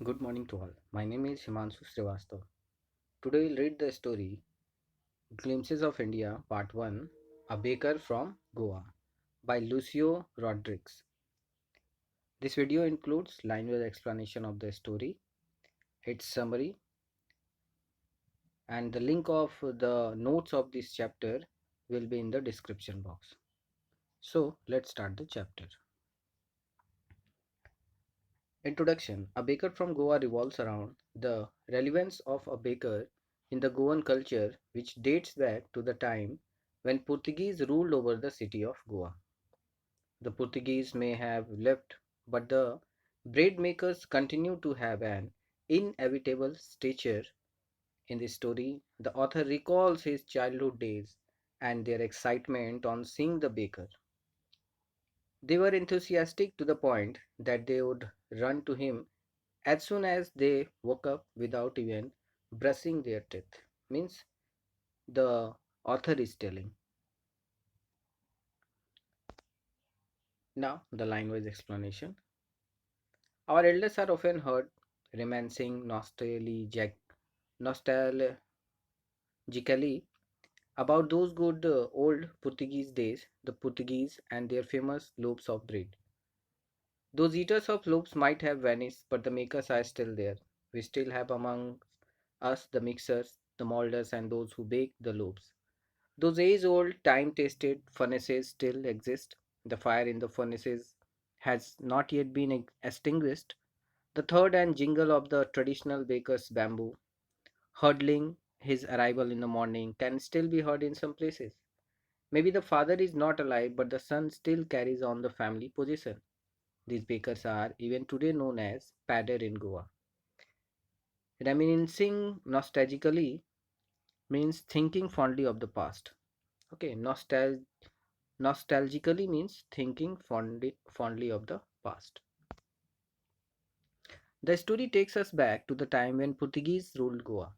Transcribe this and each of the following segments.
Good morning to all. My name is Himanshu Srivastav. Today we'll read the story Glimpses of India Part 1 A Baker from Goa by Lucio Rodriguez. This video includes line-wise explanation of the story, its summary, and the link of the notes of this chapter will be in the description box. So let's start the chapter. Introduction. A baker from Goa revolves around the relevance of a baker in the Goan culture, which dates back to the time when Portuguese ruled over the city of Goa. The Portuguese may have left, but the bread makers continue to have an inevitable stature in the story. The author recalls his childhood days and their excitement on seeing the baker. They were enthusiastic to the point that they would run to him as soon as they woke up without even brushing their teeth. Means the author is telling. Now, the line wise explanation. Our elders are often heard reminiscing nostalgically about those good old Portuguese days, the Portuguese and their famous loaves of bread. Those eaters of loaves might have vanished, but the makers are still there. We still have among us the mixers, the molders, and those who bake the loaves. Those age old, time tested furnaces still exist. The fire in the furnaces has not yet been extinguished. The third and jingle of the traditional baker's bamboo, hurdling his arrival in the morning, can still be heard in some places. Maybe the father is not alive, but the son still carries on the family position. These bakers are even today known as padder in Goa. Reminiscing nostalgically means thinking fondly of the past. Okay, nostalgically means thinking fondly of the past. The story takes us back to the time when Portuguese ruled Goa.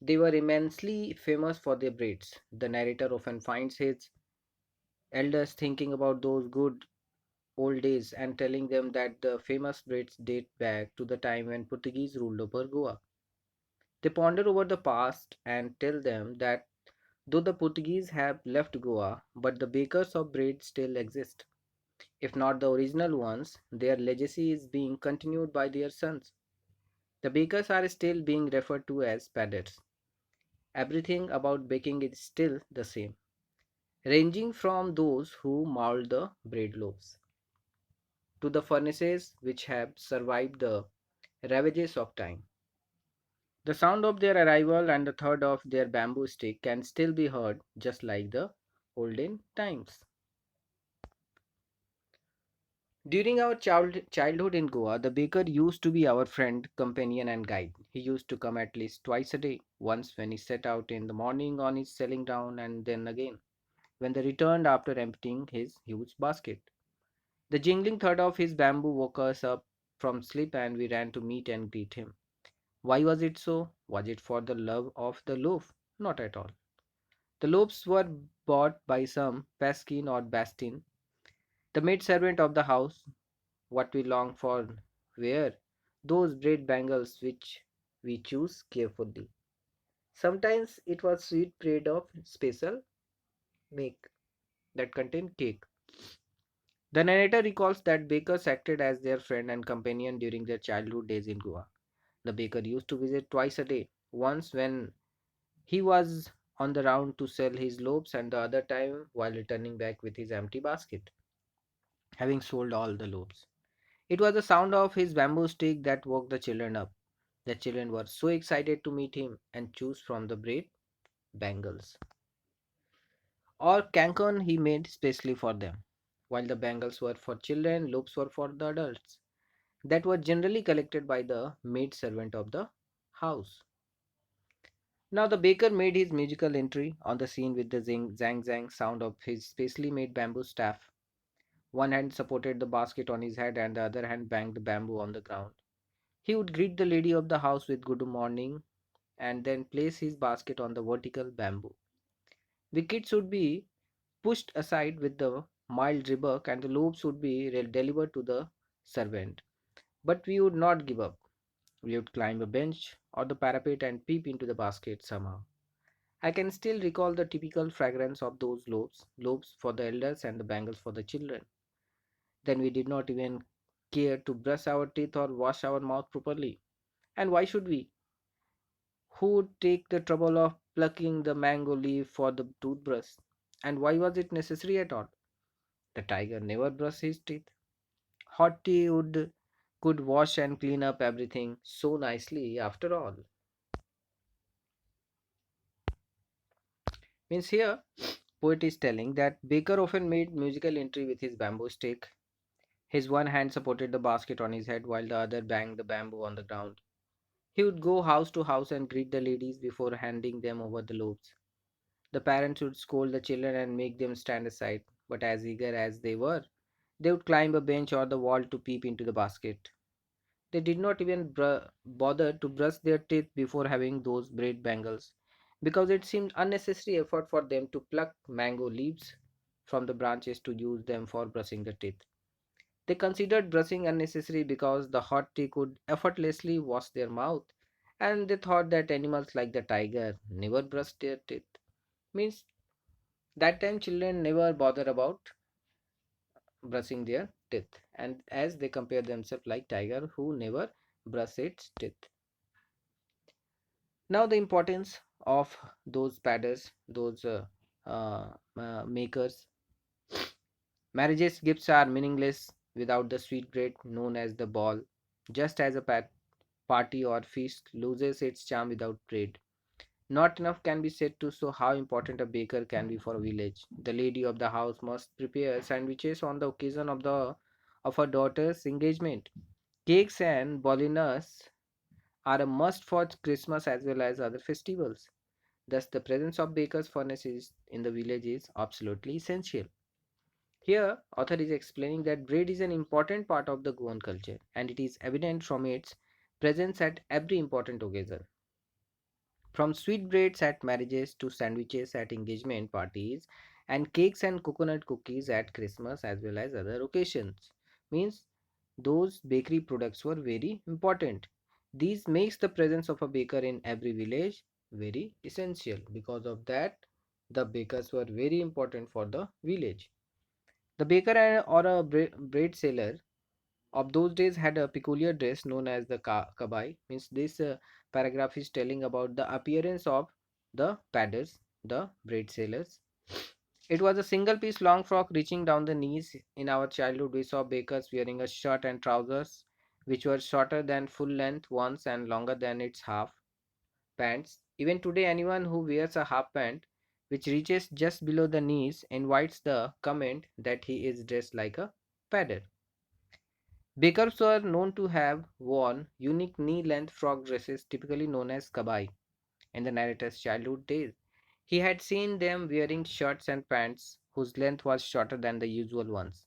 They were immensely famous for their breeds. The narrator often finds his elders thinking about those good old days and telling them that the famous breeds date back to the time when Portuguese ruled over Goa. They ponder over the past and tell them that though the Portuguese have left Goa, but the bakers of bread still exist. If not the original ones, their legacy is being continued by their sons. The bakers are still being referred to as padders. Everything about baking is still the same, ranging from those who mold the bread loaves to the furnaces which have survived the ravages of time. The sound of their arrival and the thud of their bamboo stick can still be heard just like the olden times. During our childhood in Goa, the baker used to be our friend, companion, and guide. He used to come at least twice a day, once when he set out in the morning on his selling down, and then again when they returned after emptying his huge basket. The jingling thud of his bamboo woke us up from sleep, and we ran to meet and greet him. Why was it so? Was it for the love of the loaf? Not at all. The loaves were bought by some Paskin or Bastin, the maid servant of the house. What we long for were those bread bangles which we choose carefully. Sometimes it was sweet bread of special make that contained cake. The narrator recalls that bakers acted as their friend and companion during their childhood days in Goa. The baker used to visit twice a day, once when he was on the round to sell his loaves, and the other time while returning back with his empty basket, having sold all the loaves. It was the sound of his bamboo stick that woke the children up. The children were so excited to meet him and choose from the bread, bangles, or cancan he made specially for them. While the bangles were for children, loaves were for the adults, that were generally collected by the maid servant of the house. Now the baker made his musical entry on the scene with the zing zang zang sound of his specially made bamboo staff. One hand supported the basket on his head and the other hand banged the bamboo on the ground. He would greet the lady of the house with good morning and then place his basket on the vertical bamboo. The kids would be pushed aside with the mild rebuke and the loaves would be delivered to the servant. But we would not give up. We would climb a bench or the parapet and peep into the basket somehow. I can still recall the typical fragrance of those loaves for the elders and the bangles for the children. Then we did not even care to brush our teeth or wash our mouth properly. And why should we? Who would take the trouble of plucking the mango leaf for the toothbrush? And why was it necessary at all? The tiger never brushed his teeth. Hotty would could wash and clean up everything so nicely after all. Means here, poet is telling that Baker often made musical entry with his bamboo stick. His one hand supported the basket on his head while the other banged the bamboo on the ground. He would go house to house and greet the ladies before handing them over the loaves. The parents would scold the children and make them stand aside, but as eager as they were, they would climb a bench or the wall to peep into the basket. They did not even bother to brush their teeth before having those braid bangles, because it seemed unnecessary effort for them to pluck mango leaves from the branches to use them for brushing the teeth. They considered brushing unnecessary because the hot tea could effortlessly wash their mouth, and they thought that animals like the tiger never brushed their teeth. Means that time children never bother about brushing their teeth, and as they compare themselves like tiger who never brush its teeth. Now the importance of those padders, those makers. Marriage's gifts are meaningless without the sweet bread known as the ball, just as a party or feast loses its charm without bread. Not enough can be said to show how important a baker can be for a village. The lady of the house must prepare sandwiches on the occasion of her daughter's engagement. Cakes and bolinas are a must for Christmas as well as other festivals. Thus, the presence of bakers' furnaces in the village is absolutely essential. Here, author is explaining that bread is an important part of the Goan culture, and it is evident from its presence at every important occasion. From sweetbreads at marriages to sandwiches at engagement parties and cakes and coconut cookies at Christmas as well as other occasions. Means those bakery products were very important. These makes the presence of a baker in every village very essential. Because of that, the bakers were very important for the village. The baker or a bread seller of those days had a peculiar dress known as the kabai. Means this paragraph is telling about the appearance of the padders, the bread sellers. It was a single piece long frock reaching down the knees. In our childhood we saw bakers wearing a shirt and trousers which were shorter than full length ones and longer than its half pants. Even today anyone who wears a half pant which reaches just below the knees invites the comment that he is dressed like a padder. Bakers were known to have worn unique knee-length frock dresses typically known as kabai in the narrator's childhood days. He had seen them wearing shirts and pants whose length was shorter than the usual ones.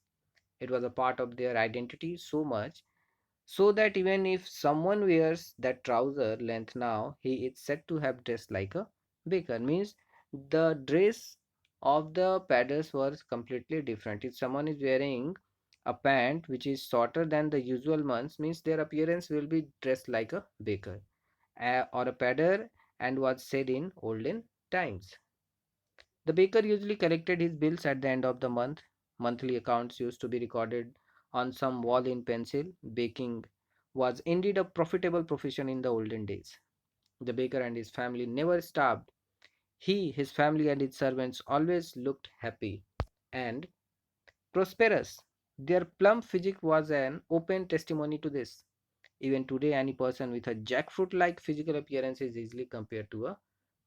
It was a part of their identity so much so that even if someone wears that trouser length now, he is said to have dressed like a baker. Means the dress of the padders was completely different. If someone is wearing a pant which is shorter than the usual ones, means their appearance will be dressed like a baker or a padder, and was said in olden times. The baker usually collected his bills at the end of the month. Monthly accounts used to be recorded on some wall in pencil. Baking was indeed a profitable profession in the olden days. The baker and his family never starved. He, his family, and his servants always looked happy and prosperous. Their plump physique was an open testimony to this. Even today, any person with a jackfruit like physical appearance is easily compared to a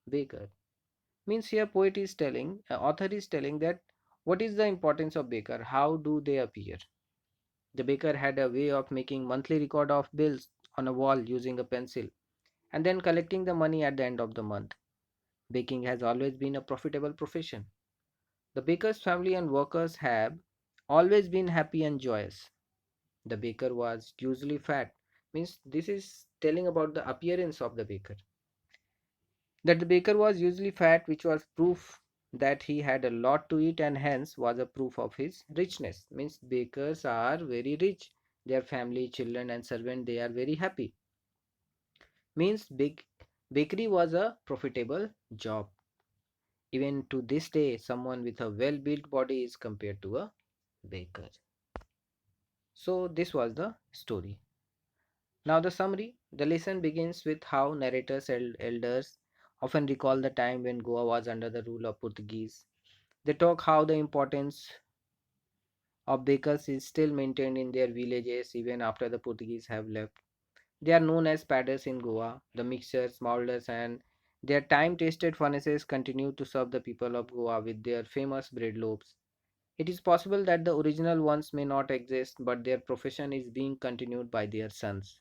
baker. Means here poet is telling author is telling that what is the importance of baker, how do they appear. The baker had a way of making monthly record of bills on a wall using a pencil and then collecting the money at the end of the month. Baking has always been a profitable profession. The baker's family and workers have always been happy and joyous. The baker was usually fat. Means this is telling about the appearance of the baker. That the baker was usually fat, which was proof that he had a lot to eat and hence was a proof of his richness. Means bakers are very rich. Their family, children, and servant they are very happy. Means big bakery was a profitable job. Even to this day, someone with a well built body is compared to a baker. So, this was the story. Now, the summary, the lesson begins with how narrators and elders often recall the time when Goa was under the rule of Portuguese. They talk how the importance of bakers is still maintained in their villages even after the Portuguese have left. They are known as padders in Goa. The mixers, molders, and their time tested furnaces continue to serve the people of Goa with their famous bread loaves. It is possible that the original ones may not exist, but their profession is being continued by their sons.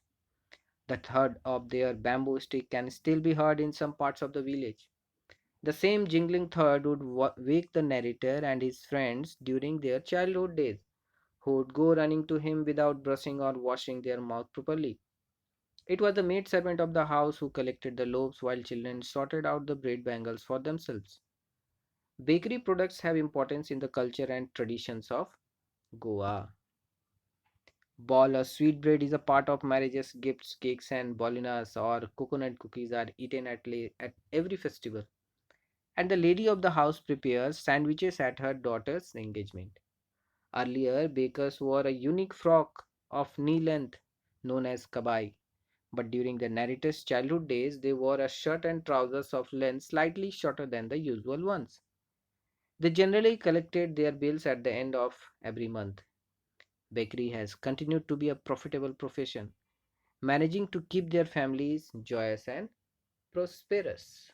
The thud of their bamboo stick can still be heard in some parts of the village. The same jingling thud would wake the narrator and his friends during their childhood days, who would go running to him without brushing or washing their mouth properly. It was the maid servant of the house who collected the loaves while children sorted out the bread bangles for themselves. Bakery products have importance in the culture and traditions of Goa. Ball or sweet bread is a part of marriages, gifts, cakes, and bolinas or coconut cookies are eaten at every festival. And the lady of the house prepares sandwiches at her daughter's engagement. Earlier, bakers wore a unique frock of knee length known as kabai, but during the narrator's childhood days, they wore a shirt and trousers of length slightly shorter than the usual ones. They generally collected their bills at the end of every month. Bakery has continued to be a profitable profession, managing to keep their families joyous and prosperous.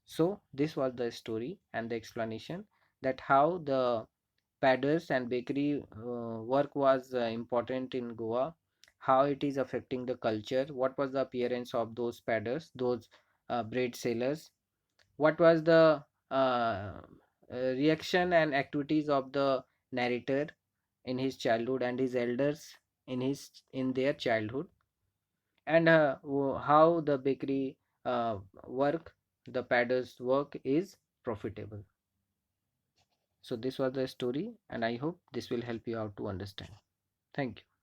So, this was the story and the explanation that how the padders and bakery work was important in Goa, how it is affecting the culture, what was the appearance of those padders, those bread sellers, what was the reaction and activities of the narrator in his childhood and his elders in their childhood, and how the bakery work, the padders work is profitable. So this was the story, and I hope this will help you out to understand. Thank you.